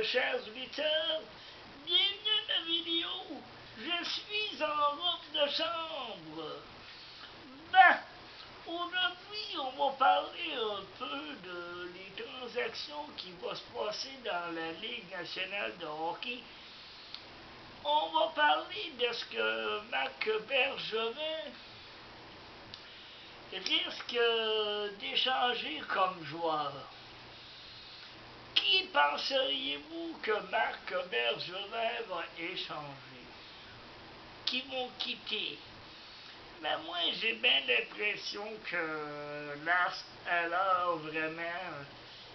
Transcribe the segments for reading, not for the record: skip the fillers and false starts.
chers auditeurs, bienvenue à la vidéo. Je suis en robe de chambre. Ben, aujourd'hui, on va parler un peu des transactions qui vont se passer dans la Ligue nationale de hockey. On va parler de ce que Marc Bergevin risque d'échanger comme joueur. Qui penseriez-vous que Marc Bergevin va échanger? Qui vont quitter? Mais moi, j'ai bien l'impression que alors vraiment,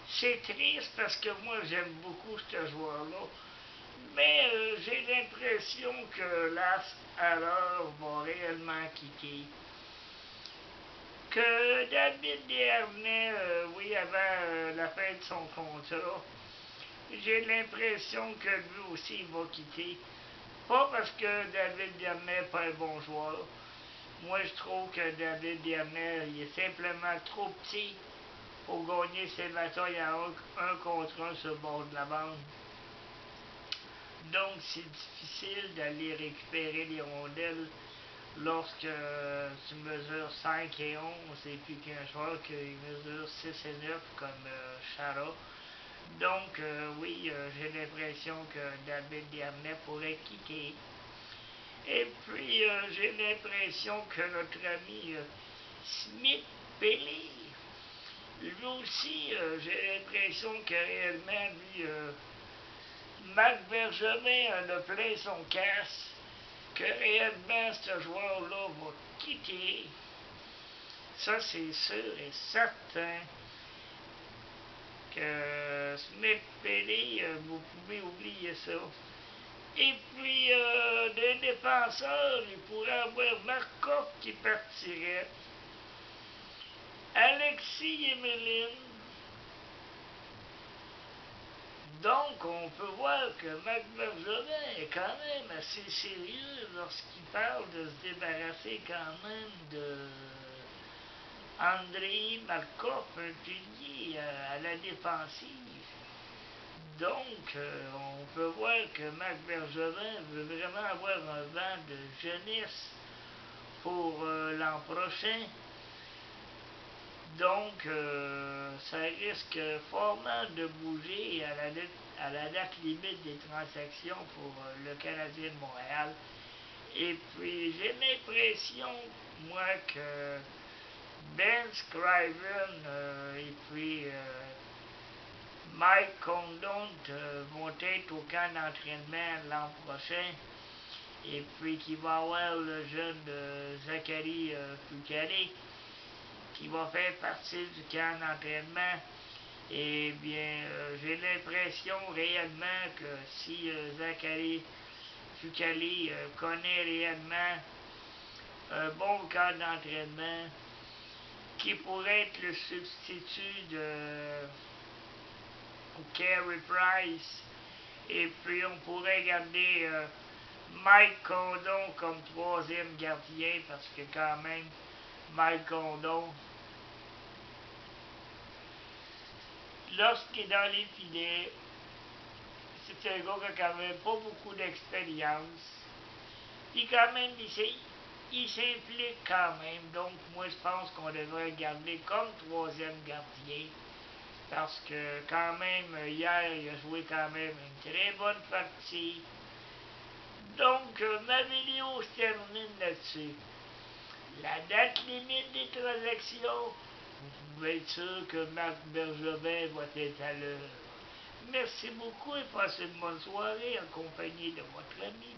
c'est triste parce que moi, j'aime beaucoup ce joueur-là. Mais j'ai l'impression que alors va réellement quitter. Que David Desharnais, oui, avant la fin de son contrat, j'ai l'impression que lui aussi il va quitter. Pas parce que David Desharnais n'est pas un bon joueur. Moi, je trouve que David Desharnais, il est simplement trop petit pour gagner ses batailles à un contre un sur le bord de la bande. Donc, c'est difficile d'aller récupérer les rondelles lorsque tu mesures 5 et 11 et puis qu'un joueur qui mesure 6 et 9 comme Chara. Donc, oui, j'ai l'impression que David Desharnais pourrait quitter. Et puis, j'ai l'impression que notre ami Smith Pelly, lui aussi, j'ai l'impression que réellement, lui, Marc Bergevin en a plein son casse, que réellement ce joueur-là va quitter. Ça, c'est sûr et certain que Smith Pelly, vous pouvez oublier ça. Et puis, des défenseurs, il pourrait avoir Markov qui partirait, Alexis Emeline. Donc, on peut voir que Marc Bergevin est quand même assez sérieux lorsqu'il parle de se débarrasser quand même de Andrei Markov, un pilier à la défensive. Donc, on peut voir que Marc Bergevin veut vraiment avoir un vent de jeunesse pour l'an prochain. Donc, ça risque fortement de bouger à la date limite des transactions pour le Canadien de Montréal. Et puis, j'ai l'impression, moi, que Ben Scriven et puis Mike Condon vont être au camp d'entraînement l'an prochain. Et puis qu'il va y avoir le jeune Zachary Fucale qui va faire partie du camp d'entraînement. Eh bien, j'ai l'impression réellement que si Zachary Fucale connaît réellement un bon camp d'entraînement, qui pourrait être le substitut de Carey Price, et puis on pourrait garder Mike Condon comme troisième gardien, parce que quand même, Mike Condon, lorsqu'il est dans les filets, c'est un gars qui a quand même pas beaucoup d'expérience. Puis quand même, il s'implique quand même. Donc moi, je pense qu'on devrait le garder comme troisième gardien. Parce que quand même, hier, il a joué quand même une très bonne partie. Donc, ma vidéo se termine là-dessus. La date limite des transactions, vous pouvez être sûr que Marc Bergevin va être à l'heure. Merci beaucoup et passez une bonne soirée en compagnie de votre ami.